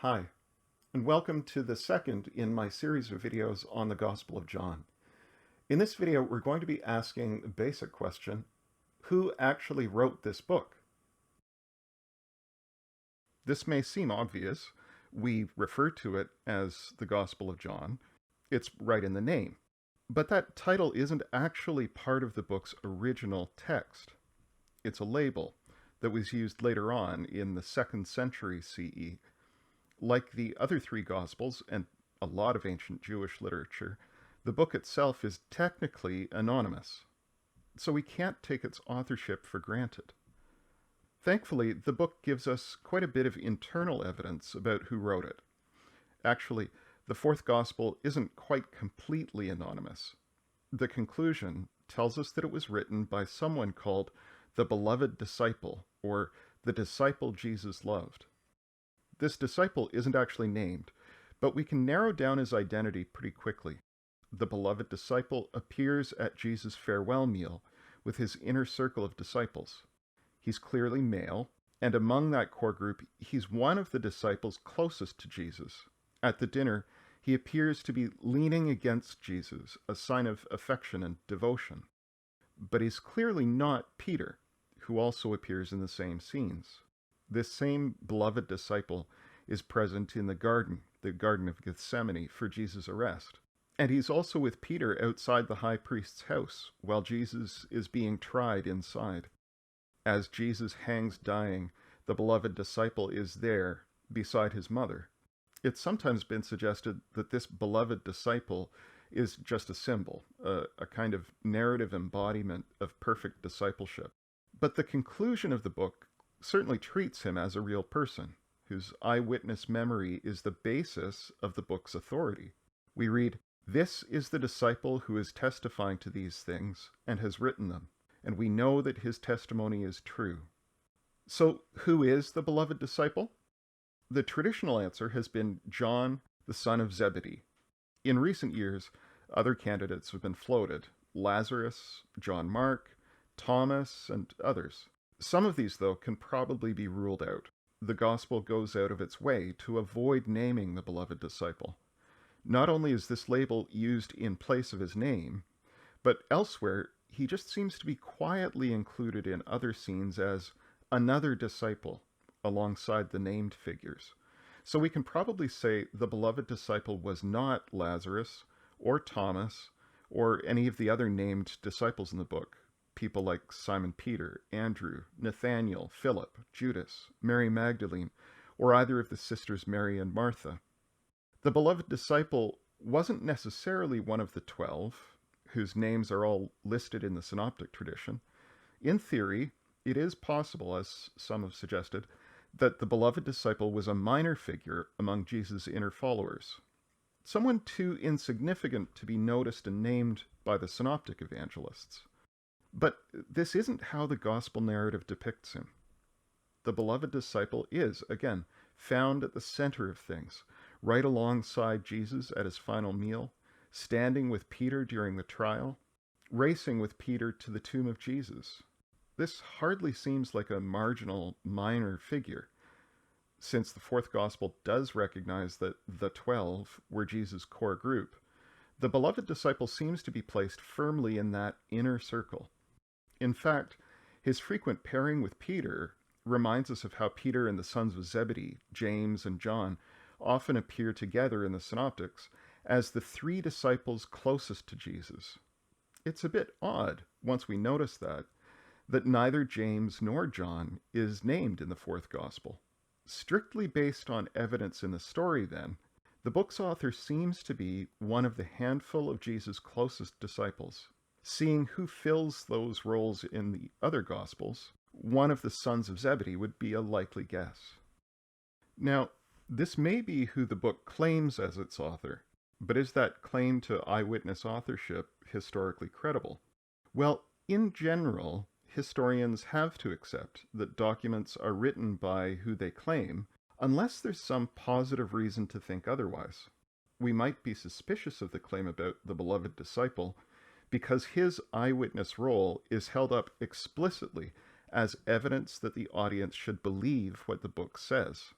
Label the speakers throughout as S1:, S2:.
S1: Hi, and welcome to the second in my series of videos on the Gospel of John. In this video, we're going to be asking the basic question, who actually wrote this book? This may seem obvious. We refer to it as the Gospel of John. It's right in the name. But that title isn't actually part of the book's original text. It's a label that was used later on in the 2nd century CE. Like the other three Gospels and a lot of ancient Jewish literature, the book itself is technically anonymous, so we can't take its authorship for granted. Thankfully, the book gives us quite a bit of internal evidence about who wrote it. Actually, the fourth Gospel isn't quite completely anonymous. The conclusion tells us that it was written by someone called the beloved disciple, or the disciple Jesus loved. This disciple isn't actually named, but we can narrow down his identity pretty quickly. The beloved disciple appears at Jesus' farewell meal with his inner circle of disciples. He's clearly male, and among that core group, he's one of the disciples closest to Jesus. At the dinner, he appears to be leaning against Jesus, a sign of affection and devotion. But he's clearly not Peter, who also appears in the same scenes. This same beloved disciple is present in the Garden of Gethsemane, for Jesus' arrest. And he's also with Peter outside the high priest's house, while Jesus is being tried inside. As Jesus hangs dying, the beloved disciple is there, beside his mother. It's sometimes been suggested that this beloved disciple is just a symbol, a kind of narrative embodiment of perfect discipleship. But the conclusion of the book certainly treats him as a real person, whose eyewitness memory is the basis of the book's authority. We read, "This is the disciple who is testifying to these things and has written them, and we know that his testimony is true." So, who is the beloved disciple? The traditional answer has been John, the son of Zebedee. In recent years, other candidates have been floated: Lazarus, John Mark, Thomas, and others. Some of these, though, can probably be ruled out. The Gospel goes out of its way to avoid naming the beloved disciple. Not only is this label used in place of his name, but elsewhere he just seems to be quietly included in other scenes as another disciple alongside the named figures. So we can probably say the beloved disciple was not Lazarus or Thomas or any of the other named disciples in the book. People like Simon Peter, Andrew, Nathaniel, Philip, Judas, Mary Magdalene, or either of the sisters Mary and Martha. The beloved disciple wasn't necessarily one of the 12, whose names are all listed in the synoptic tradition. In theory, it is possible, as some have suggested, that the beloved disciple was a minor figure among Jesus' inner followers, someone too insignificant to be noticed and named by the synoptic evangelists. But this isn't how the gospel narrative depicts him. The beloved disciple is, again, found at the center of things, right alongside Jesus at his final meal, standing with Peter during the trial, racing with Peter to the tomb of Jesus. This hardly seems like a marginal, minor figure, since the fourth gospel does recognize that the 12 were Jesus' core group. The beloved disciple seems to be placed firmly in that inner circle. In fact, his frequent pairing with Peter reminds us of how Peter and the sons of Zebedee, James and John, often appear together in the synoptics as the three disciples closest to Jesus. It's a bit odd, once we notice that neither James nor John is named in the fourth gospel. Strictly based on evidence in the story, then, the book's author seems to be one of the handful of Jesus' closest disciples. Seeing who fills those roles in the other Gospels, one of the sons of Zebedee would be a likely guess. Now, this may be who the book claims as its author, but is that claim to eyewitness authorship historically credible? Well, in general, historians have to accept that documents are written by who they claim, unless there's some positive reason to think otherwise. We might be suspicious of the claim about the beloved disciple because his eyewitness role is held up explicitly as evidence that the audience should believe what the book says.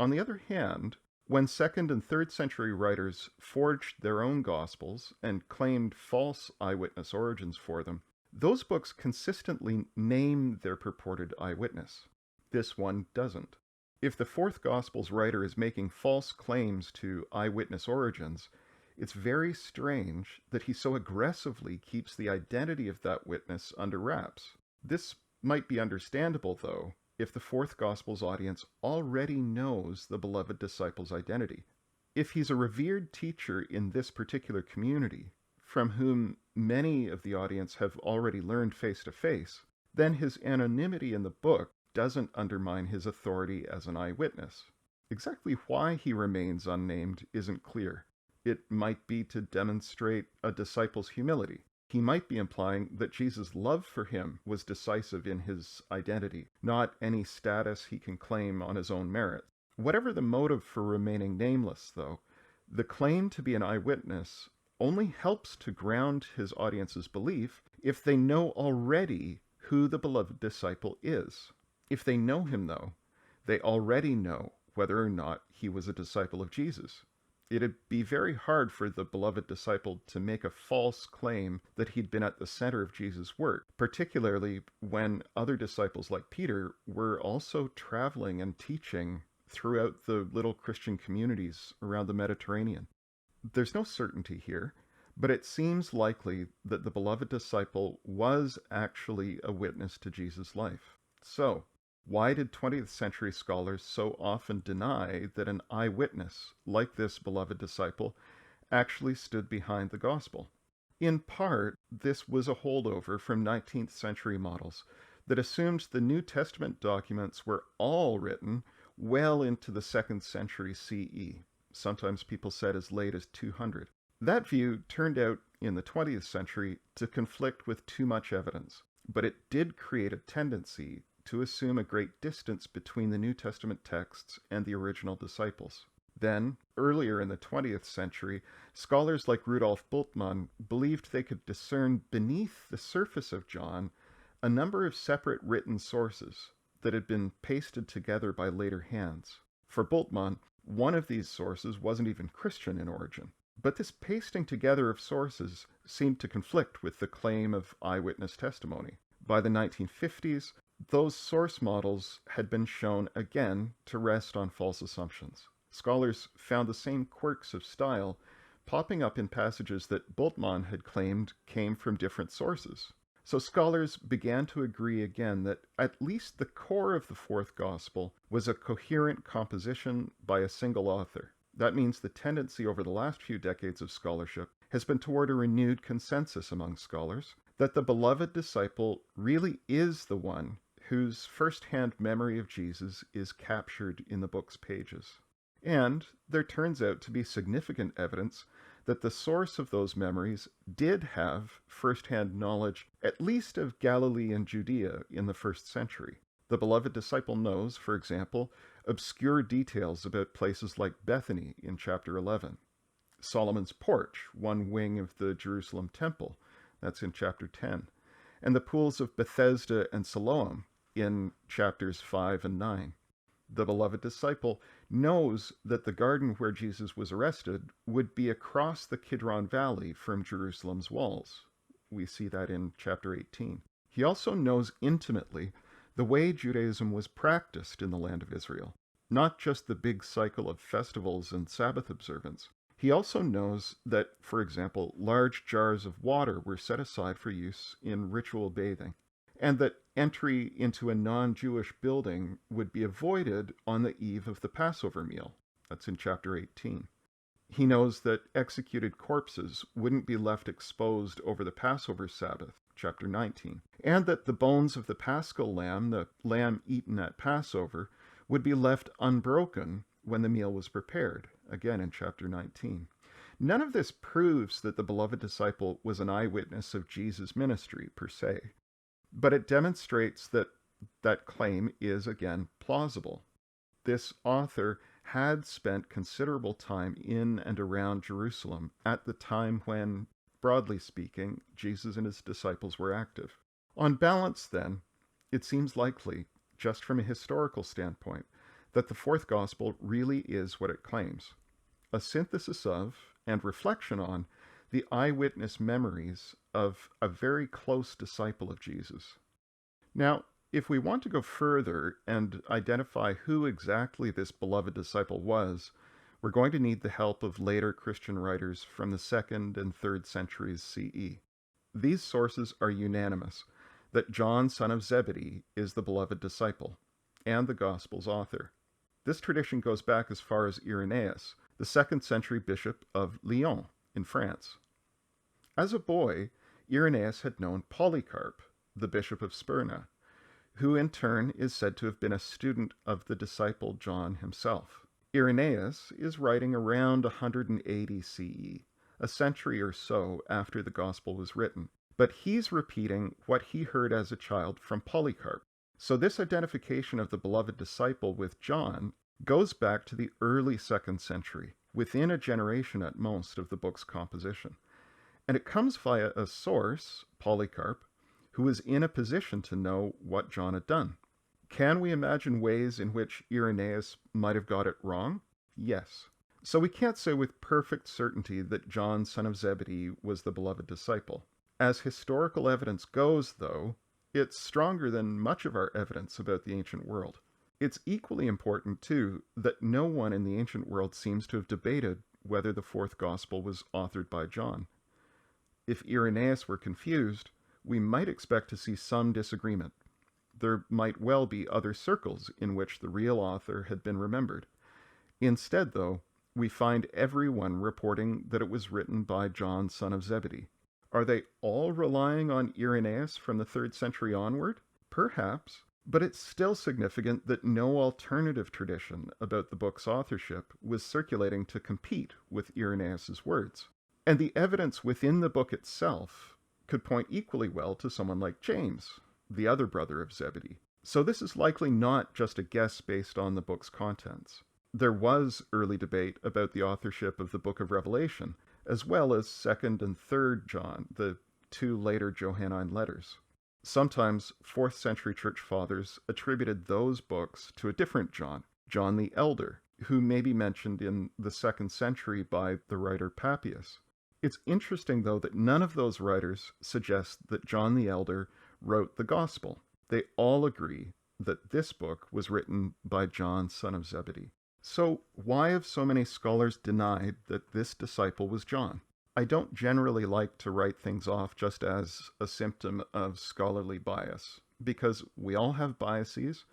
S1: On the other hand, When 2nd and 3rd century writers forged their own Gospels and claimed false eyewitness origins for them, those books consistently name their purported eyewitness. This one doesn't. If the 4th Gospel's writer is making false claims to eyewitness origins, it's very strange that he so aggressively keeps the identity of that witness under wraps. This might be understandable, though, if the 4th Gospel's audience already knows the beloved disciple's identity. If he's a revered teacher in this particular community, from whom many of the audience have already learned face to face, then his anonymity in the book doesn't undermine his authority as an eyewitness. Exactly why he remains unnamed isn't clear. It might be to demonstrate a disciple's humility. He might be implying that Jesus' love for him was decisive in his identity, not any status he can claim on his own merit. Whatever the motive for remaining nameless, though, the claim to be an eyewitness only helps to ground his audience's belief if they know already who the beloved disciple is. If they know him, though, they already know whether or not he was a disciple of Jesus. It'd be very hard for the beloved disciple to make a false claim that he'd been at the center of Jesus' work, particularly when other disciples like Peter were also traveling and teaching throughout the little Christian communities around the Mediterranean. There's no certainty here, but it seems likely that the beloved disciple was actually a witness to Jesus' life. So, why did 20th century scholars so often deny that an eyewitness, like this beloved disciple, actually stood behind the gospel? In part, this was a holdover from 19th century models that assumed the New Testament documents were all written well into the 2nd century CE. Sometimes people said as late as 200. That view turned out in the 20th century to conflict with too much evidence, but it did create a tendency to assume a great distance between the New Testament texts and the original disciples. Then, earlier in the 20th century, scholars like Rudolf Bultmann believed they could discern beneath the surface of John a number of separate written sources that had been pasted together by later hands. For Bultmann, one of these sources wasn't even Christian in origin. But this pasting together of sources seemed to conflict with the claim of eyewitness testimony. By the 1950s, those source models had been shown again to rest on false assumptions. Scholars found the same quirks of style popping up in passages that Bultmann had claimed came from different sources. So scholars began to agree again that at least the core of the 4th Gospel was a coherent composition by a single author. That means the tendency over the last few decades of scholarship has been toward a renewed consensus among scholars that the beloved disciple really is the one whose first-hand memory of Jesus is captured in the book's pages. And there turns out to be significant evidence that the source of those memories did have first-hand knowledge at least of Galilee and Judea in the 1st century. The beloved disciple knows, for example, obscure details about places like Bethany in chapter 11, Solomon's porch, one wing of the Jerusalem temple, that's in chapter 10, and the pools of Bethesda and Siloam in chapters 5 and 9. The beloved disciple knows that the garden where Jesus was arrested would be across the Kidron Valley from Jerusalem's walls. We see that in chapter 18. He also knows intimately the way Judaism was practiced in the land of Israel, not just the big cycle of festivals and Sabbath observance. He also knows that, for example, large jars of water were set aside for use in ritual bathing, and that entry into a non-Jewish building would be avoided on the eve of the Passover meal. That's in chapter 18. He knows that executed corpses wouldn't be left exposed over the Passover Sabbath, chapter 19, and that the bones of the Paschal lamb, the lamb eaten at Passover, would be left unbroken when the meal was prepared, again in chapter 19. None of this proves that the beloved disciple was an eyewitness of Jesus' ministry, per se, but it demonstrates that that claim is, again, plausible. This author had spent considerable time in and around Jerusalem at the time when, broadly speaking, Jesus and his disciples were active. On balance, then, it seems likely, just from a historical standpoint, that the fourth gospel really is what it claims: a synthesis of and reflection on the eyewitness memories of a very close disciple of Jesus. Now, if we want to go further and identify who exactly this beloved disciple was, we're going to need the help of later Christian writers from the 2nd and 3rd centuries CE. These sources are unanimous that John, son of Zebedee, is the beloved disciple and the Gospel's author. This tradition goes back as far as Irenaeus, the 2nd century bishop of Lyon in France. As a boy, Irenaeus had known Polycarp, the bishop of Smyrna, who in turn is said to have been a student of the disciple John himself. Irenaeus is writing around 180 CE, a century or so after the Gospel was written, but he's repeating what he heard as a child from Polycarp. So this identification of the beloved disciple with John goes back to the early 2nd century, within a generation at most of the book's composition. And it comes via a source, Polycarp, who was in a position to know what John had done. Can we imagine ways in which Irenaeus might have got it wrong? Yes. So we can't say with perfect certainty that John, son of Zebedee, was the beloved disciple. As historical evidence goes, though, it's stronger than much of our evidence about the ancient world. It's equally important, too, that no one in the ancient world seems to have debated whether the fourth gospel was authored by John. If Irenaeus were confused, we might expect to see some disagreement. There might well be other circles in which the real author had been remembered. Instead, though, we find everyone reporting that it was written by John, son of Zebedee. Are they all relying on Irenaeus from the 3rd century onward? Perhaps, but it's still significant that no alternative tradition about the book's authorship was circulating to compete with Irenaeus's words. And the evidence within the book itself could point equally well to someone like James, the other brother of Zebedee. So this is likely not just a guess based on the book's contents. There was early debate about the authorship of the book of Revelation, as well as 2nd and 3rd John, the 2 later Johannine letters. Sometimes 4th century church fathers attributed those books to a different John, John the Elder, who may be mentioned in the 2nd century by the writer Papias. It's interesting, though, that none of those writers suggest that John the Elder wrote the Gospel. They all agree that this book was written by John, son of Zebedee. So why have so many scholars denied that this disciple was John? I don't generally like to write things off just as a symptom of scholarly bias, because we all have biases,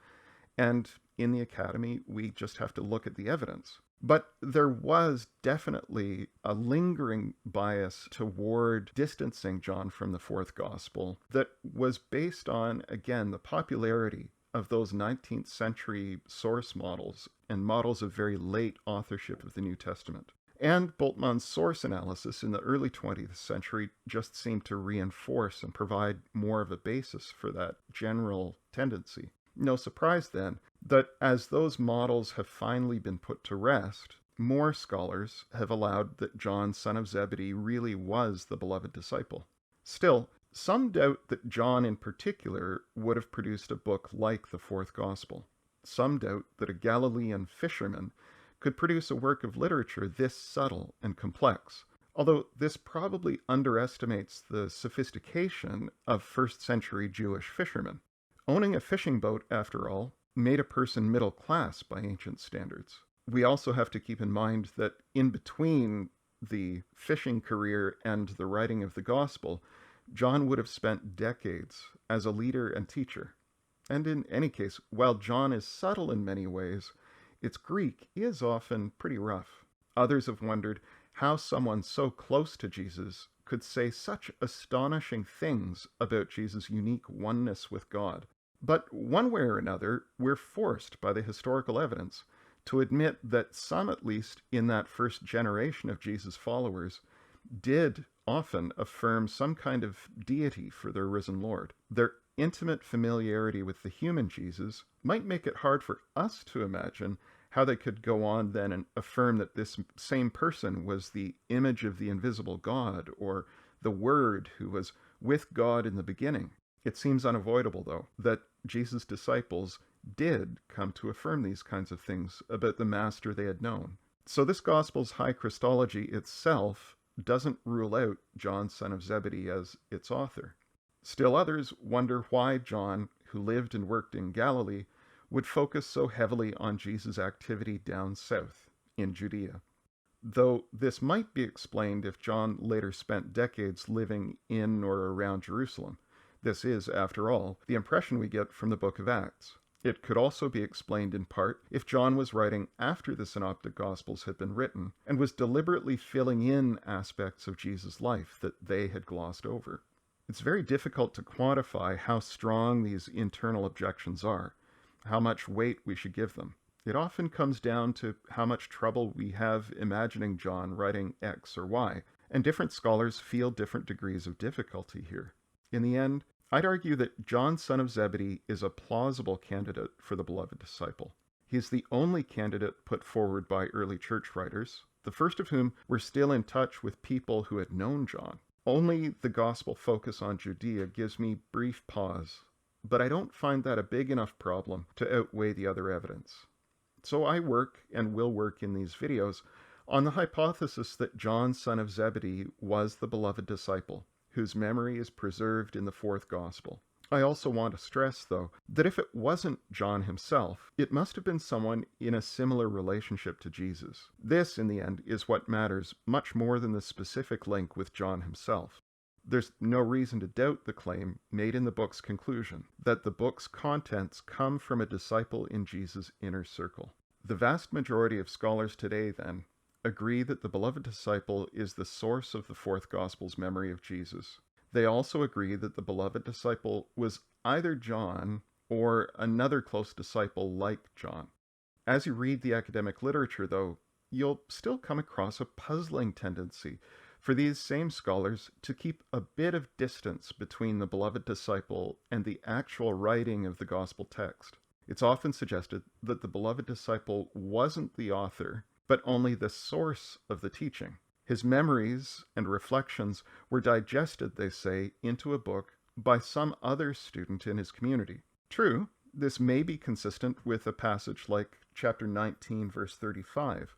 S1: and in the academy, we just have to look at the evidence. But there was definitely a lingering bias toward distancing John from the fourth gospel that was based on, again, the popularity of those 19th century source models and models of very late authorship of the New Testament. And Bultmann's source analysis in the early 20th century just seemed to reinforce and provide more of a basis for that general tendency. No surprise, then, that as those models have finally been put to rest, more scholars have allowed that John, son of Zebedee, really was the beloved disciple. Still, some doubt that John in particular would have produced a book like the fourth gospel. Some doubt that a Galilean fisherman could produce a work of literature this subtle and complex, although this probably underestimates the sophistication of first century Jewish fishermen. Owning a fishing boat, after all, made a person middle class by ancient standards. We also have to keep in mind that in between the fishing career and the writing of the gospel, John would have spent decades as a leader and teacher. And in any case, while John is subtle in many ways, its Greek is often pretty rough. Others have wondered how someone so close to Jesus could say such astonishing things about Jesus' unique oneness with God. But one way or another, we're forced by the historical evidence to admit that some, at least in that first generation of Jesus' followers, did often affirm some kind of deity for their risen Lord. Their intimate familiarity with the human Jesus might make it hard for us to imagine how they could go on then and affirm that this same person was the image of the invisible God, or the Word who was with God in the beginning. It seems unavoidable, though, that Jesus' disciples did come to affirm these kinds of things about the master they had known. So this gospel's high Christology itself doesn't rule out John, son of Zebedee, as its author. Still others wonder why John, who lived and worked in Galilee, would focus so heavily on Jesus' activity down south in Judea. Though this might be explained if John later spent decades living in or around Jerusalem. This is, after all, the impression we get from the book of Acts. It could also be explained in part if John was writing after the Synoptic Gospels had been written and was deliberately filling in aspects of Jesus' life that they had glossed over. It's very difficult to quantify how strong these internal objections are, how much weight we should give them. It often comes down to how much trouble we have imagining John writing X or Y, and different scholars feel different degrees of difficulty here. In the end, I'd argue that John, son of Zebedee, is a plausible candidate for the beloved disciple. He's the only candidate put forward by early church writers, the first of whom were still in touch with people who had known John. Only the gospel focus on Judea gives me brief pause, but I don't find that a big enough problem to outweigh the other evidence. So I work, and will work in these videos, on the hypothesis that John, son of Zebedee, was the beloved disciple, whose memory is preserved in the fourth gospel. I also want to stress, though, that if it wasn't John himself, it must have been someone in a similar relationship to Jesus. This, in the end, is what matters much more than the specific link with John himself. There's no reason to doubt the claim made in the book's conclusion, that the book's contents come from a disciple in Jesus' inner circle. The vast majority of scholars today, then, agree that the beloved disciple is the source of the fourth gospel's memory of Jesus. They also agree that the beloved disciple was either John or another close disciple like John. As you read the academic literature, though, you'll still come across a puzzling tendency for these same scholars to keep a bit of distance between the beloved disciple and the actual writing of the gospel text. It's often suggested that the beloved disciple wasn't the author, but only the source of the teaching. His memories and reflections were digested, they say, into a book by some other student in his community. True, this may be consistent with a passage like chapter 19, verse 35,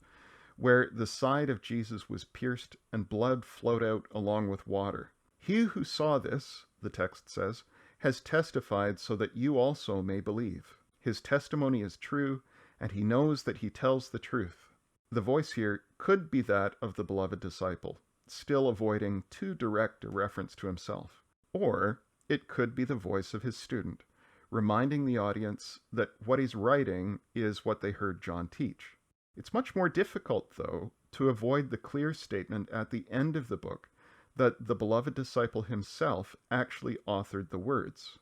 S1: where the side of Jesus was pierced and blood flowed out along with water. He who saw this, the text says, has testified so that you also may believe. His testimony is true, and he knows that he tells the truth. The voice here could be that of the beloved disciple, still avoiding too direct a reference to himself. Or it could be the voice of his student, reminding the audience that what he's writing is what they heard John teach. It's much more difficult, though, to avoid the clear statement at the end of the book that the beloved disciple himself actually authored the words.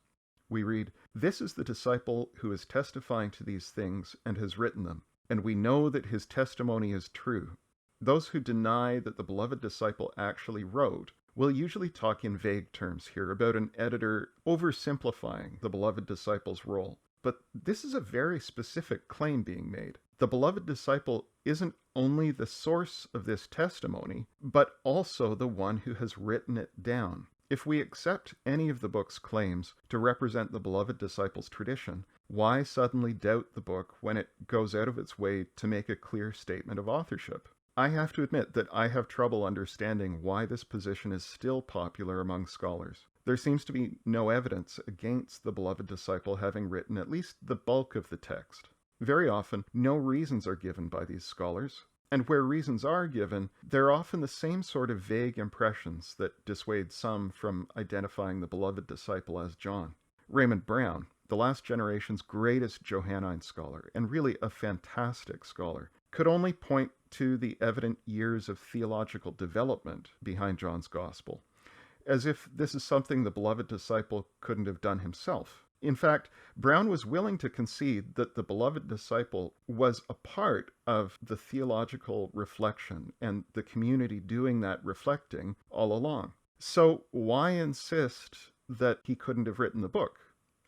S1: We read, "This is the disciple who is testifying to these things and has written them, and we know that his testimony is true." Those who deny that the beloved disciple actually wrote will usually talk in vague terms here about an editor oversimplifying the beloved disciple's role. But this is a very specific claim being made. The beloved disciple isn't only the source of this testimony, but also the one who has written it down. If we accept any of the book's claims to represent the beloved disciple's tradition, why suddenly doubt the book when it goes out of its way to make a clear statement of authorship? I have to admit that I have trouble understanding why this position is still popular among scholars. There seems to be no evidence against the beloved disciple having written at least the bulk of the text. Very often, no reasons are given by these scholars, and where reasons are given, they're often the same sort of vague impressions that dissuade some from identifying the beloved disciple as John. Raymond Brown, the last generation's greatest Johannine scholar, and really a fantastic scholar, could only point to the evident years of theological development behind John's gospel, as if this is something the beloved disciple couldn't have done himself. In fact, Brown was willing to concede that the beloved disciple was a part of the theological reflection and the community doing that reflecting all along. So why insist that he couldn't have written the book,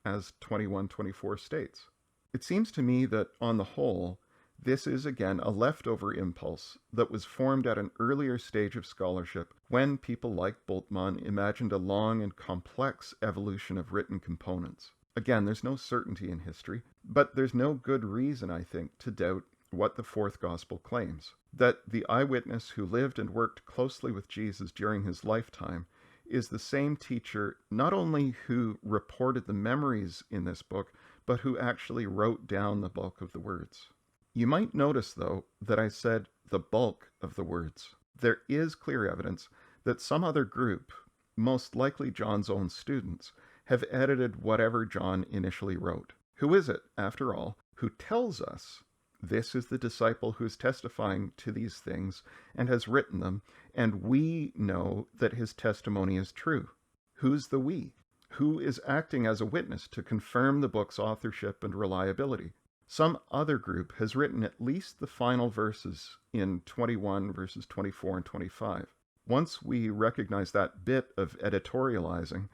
S1: as 21:24 states? It seems to me that, on the whole, this is again a leftover impulse that was formed at an earlier stage of scholarship when people like Bultmann imagined a long and complex evolution of written components. Again, there's no certainty in history, but there's no good reason, I think, to doubt what the fourth gospel claims. That the eyewitness who lived and worked closely with Jesus during his lifetime is the same teacher not only who reported the memories in this book, but who actually wrote down the bulk of the words. You might notice, though, that I said the bulk of the words. There is clear evidence that some other group, most likely John's own students, have edited whatever John initially wrote. Who is it, after all, who tells us this is the disciple who is testifying to these things and has written them, and we know that his testimony is true? Who's the we? Who is acting as a witness to confirm the book's authorship and reliability? Some other group has written at least the final verses in 21 verses 24 and 25. Once we recognize that bit of editorializing,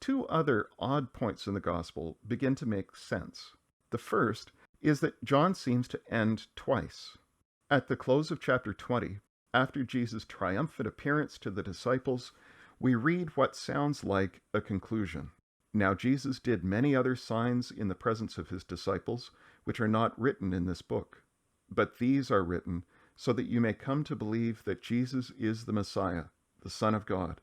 S1: two other odd points in the gospel begin to make sense. The first is that John seems to end twice. At the close of chapter 20, after Jesus' triumphant appearance to the disciples, we read what sounds like a conclusion. Now Jesus did many other signs in the presence of his disciples, which are not written in this book. But these are written so that you may come to believe that Jesus is the Messiah, the Son of God,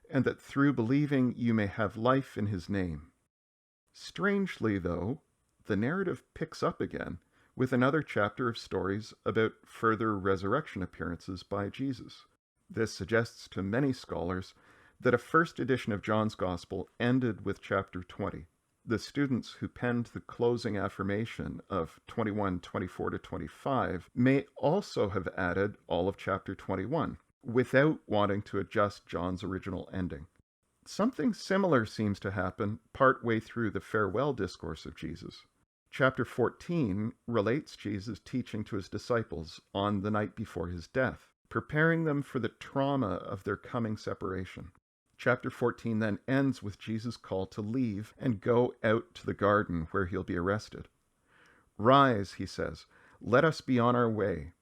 S1: and that through believing you may have life in his name. Strangely, though, the narrative picks up again with another chapter of stories about further resurrection appearances by Jesus. This suggests to many scholars that a first edition of John's Gospel ended with chapter 20. The students who penned the closing affirmation of 21, 24 to 25 may also have added all of chapter 21, without wanting to adjust John's original ending. Something similar seems to happen partway through the farewell discourse of Jesus. Chapter 14 relates Jesus' teaching to his disciples on the night before his death, preparing them for the trauma of their coming separation. Chapter 14 then ends with Jesus' call to leave and go out to the garden where he'll be arrested. "Rise," he says, "let us be on our way."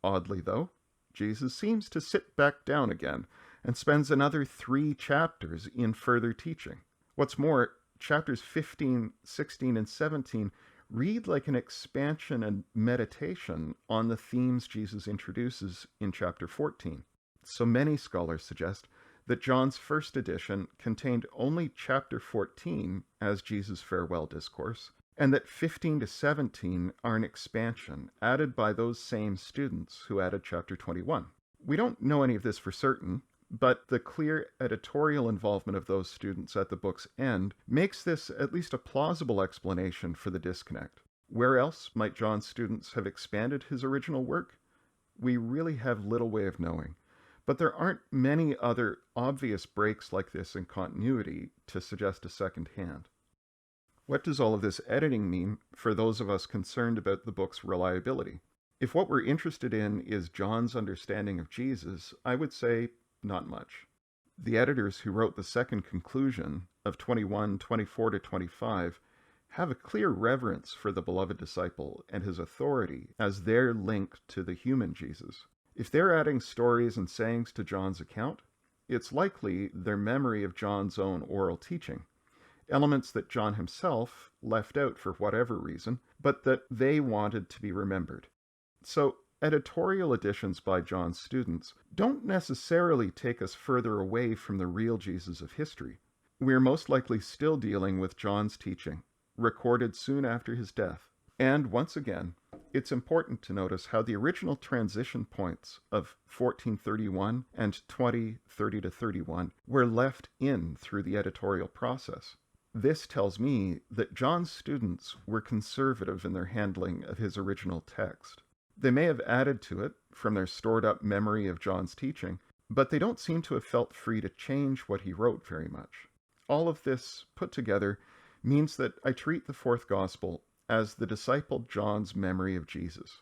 S1: Oddly, though, Jesus seems to sit back down again and spends another 3 chapters in further teaching. What's more, chapters 15, 16, and 17 read like an expansion and meditation on the themes Jesus introduces in chapter 14. So many scholars suggest that John's first edition contained only chapter 14 as Jesus' farewell discourse, and that 15 to 17 are an expansion added by those same students who added chapter 21. We don't know any of this for certain, but the clear editorial involvement of those students at the book's end makes this at least a plausible explanation for the disconnect. Where else might John's students have expanded his original work? We really have little way of knowing, but there aren't many other obvious breaks like this in continuity to suggest a second hand. What does all of this editing mean for those of us concerned about the book's reliability? If what we're interested in is John's understanding of Jesus, I would say not much. The editors who wrote the second conclusion of 21, 24 to 25 have a clear reverence for the beloved disciple and his authority as their link to the human Jesus. If they're adding stories and sayings to John's account, it's likely their memory of John's own oral teaching, elements that John himself left out for whatever reason, but that they wanted to be remembered. So editorial additions by John's students don't necessarily take us further away from the real Jesus of history. We're most likely still dealing with John's teaching, recorded soon after his death. And once again, it's important to notice how the original transition points of 1431 and 20:30 to 31 were left in through the editorial process. This tells me that John's students were conservative in their handling of his original text. They may have added to it from their stored-up memory of John's teaching, but they don't seem to have felt free to change what he wrote very much. All of this put together means that I treat the fourth gospel as the disciple John's memory of Jesus.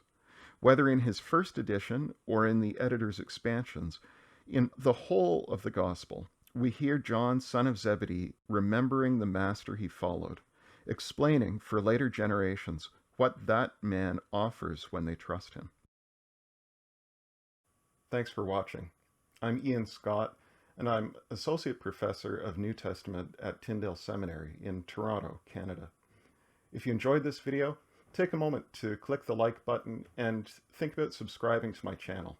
S1: Whether in his first edition or in the editor's expansions, in the whole of the gospel, we hear John, son of Zebedee, remembering the master he followed, explaining for later generations what that man offers when they trust him. Thanks for watching. I'm Ian Scott, and I'm Associate Professor of New Testament at Tyndale Seminary in Toronto, Canada. If you enjoyed this video, take a moment to click the like button and think about subscribing to my channel.